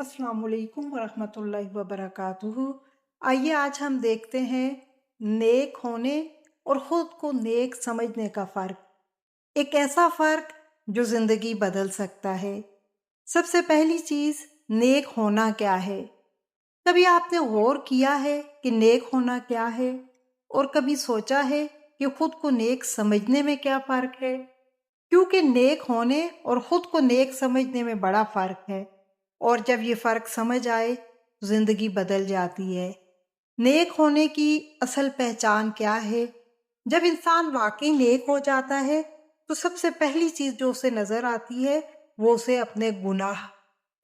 अस्सलाम वालेकुम वरहमतुल्लाहि वबरकातुहू। आइए आज हम देखते हैं नेक होने और खुद को नेक समझने का फ़र्क। एक ऐसा फ़र्क जो ज़िंदगी बदल सकता है। सबसे पहली चीज़, नेक होना क्या है? कभी आपने गौर किया है कि नेक होना क्या है? और कभी सोचा है कि खुद को नेक समझने में क्या फ़र्क है? क्योंकि नेक होने और खुद को नेक समझने में बड़ा फर्क है, और जब ये फर्क समझ आए तो जिंदगी बदल जाती है। नेक होने की असल पहचान क्या है? जब इंसान वाकई नेक हो जाता है तो सबसे पहली चीज जो उसे नजर आती है वो उसे अपने गुनाह।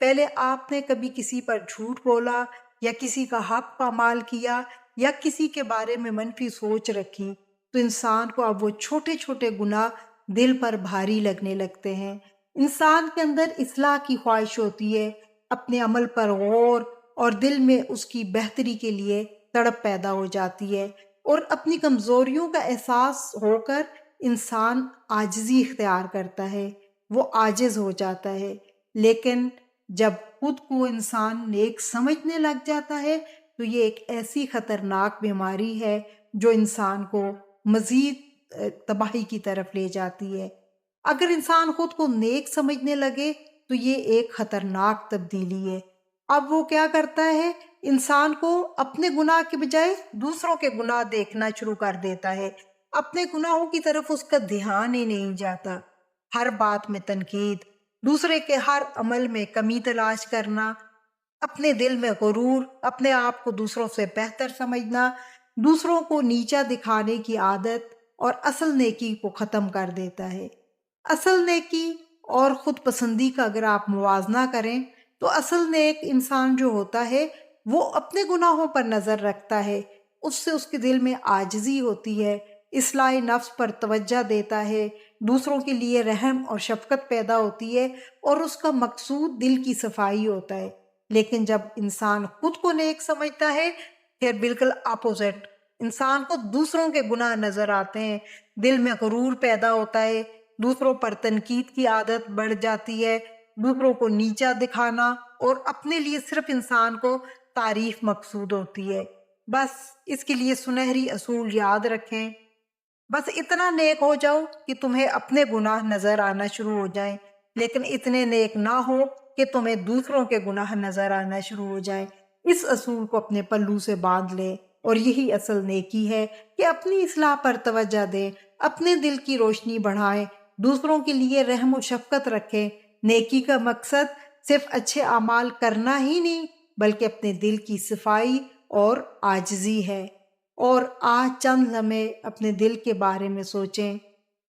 पहले आपने कभी किसी पर झूठ बोला या किसी का हक पामाल किया या किसी के बारे में मनफी सोच रखी, तो इंसान को अब वो छोटे छोटे गुनाह दिल पर भारी लगने लगते हैं। इंसान के अंदर इस्लाह की ख्वाहिश होती है, अपने अमल पर गौर और दिल में उसकी बेहतरी के लिए तड़प पैदा हो जाती है, और अपनी कमजोरियों का एहसास होकर इंसान आजिज़ी इख्तियार करता है, वो आजिज हो जाता है। लेकिन जब खुद को इंसान नेक समझने लग जाता है तो ये एक ऐसी खतरनाक बीमारी है जो इंसान को मजीद तबाही की तरफ ले जाती है। अगर इंसान खुद को नेक समझने लगे तो ये एक खतरनाक तब्दीली है। अब वो क्या करता है, इंसान को अपने गुनाह के बजाय दूसरों के गुनाह देखना शुरू कर देता है। अपने गुनाहों की तरफ उसका ध्यान ही नहीं जाता। हर बात में तनकीद, दूसरे के हर अमल में कमी तलाश करना, अपने दिल में गुरूर, अपने आप को दूसरों से बेहतर समझना, दूसरों को नीचा दिखाने की आदत और असल नेकी को ख़त्म कर देता है। असल नेकी और खुद पसंदी का अगर आप मुवाजना करें तो असल नेक इंसान जो होता है वो अपने गुनाहों पर नज़र रखता है, उससे उसके दिल में आजिज़ी होती है, इस्लाह नफ्स पर तवज्जो देता है, दूसरों के लिए रहम और शफकत पैदा होती है, और उसका मकसूद दिल की सफाई होता है। लेकिन जब इंसान खुद को नेक समझता है फिर बिल्कुल अपोजिट, इंसान को दूसरों के गुनाह नजर आते हैं, दिल में गुरूर पैदा होता है, दूसरों पर तनकीद की आदत बढ़ जाती है, दूसरों को नीचा दिखाना और अपने लिए सिर्फ इंसान को तारीफ मकसूद होती है। बस इसके लिए सुनहरी असूल याद रखें। बस इतना नेक हो जाओ कि तुम्हें अपने गुनाह नजर आना शुरू हो जाएं, लेकिन इतने नेक ना हो कि तुम्हें दूसरों के गुनाह नजर आना शुरू हो जाएं। इस असूल को अपने पल्लू से बांध ले, और यही असल नेकी है कि अपनी इस्लाह पर तवज्जो दें, अपने दिल की रोशनी बढ़ाएं, दूसरों के लिए रहम और शफकत रखें। नेकी का मकसद सिर्फ अच्छे अमाल करना ही नहीं बल्कि अपने दिल की सफाई और आजिज़ी है। और आज चंद लम्हे अपने दिल के बारे में सोचें।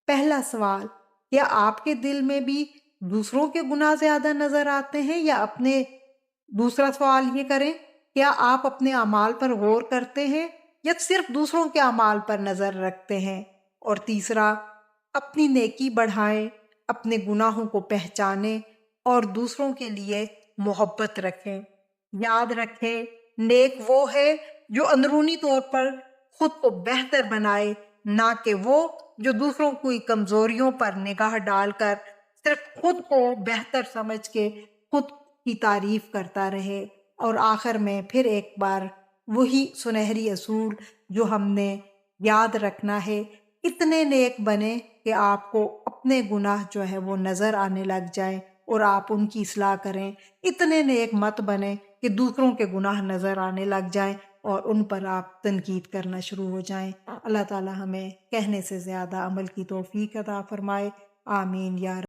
पहला सवाल, क्या आपके दिल में भी दूसरों के गुनाह ज्यादा नजर आते हैं या अपने? दूसरा सवाल ये करें, क्या आप अपने अमाल पर गौर करते हैं या सिर्फ दूसरों के अमाल पर नजर रखते हैं? और तीसरा, अपनी नेकी बढ़ाएं, अपने गुनाहों को पहचानें और दूसरों के लिए मोहब्बत रखें। याद रखें, नेक वो है जो अंदरूनी तौर पर खुद को बेहतर बनाए, ना कि वो जो दूसरों की कमजोरियों पर निगाह डालकर सिर्फ खुद को बेहतर समझ के खुद की तारीफ करता रहे। और आखिर में फिर एक बार वही सुनहरी असूल जो हमने याद रखना है, इतने नेक बने कि आपको अपने गुनाह जो है वो नजर आने लग जाए और आप उनकी इस्लाह करें। इतने नेक मत बने कि दूसरों के गुनाह नजर आने लग जाएं और उन पर आप तनकीद करना शुरू हो जाएं। अल्लाह ताला हमें कहने से ज्यादा अमल की तौफीक अता फरमाए। आमीन या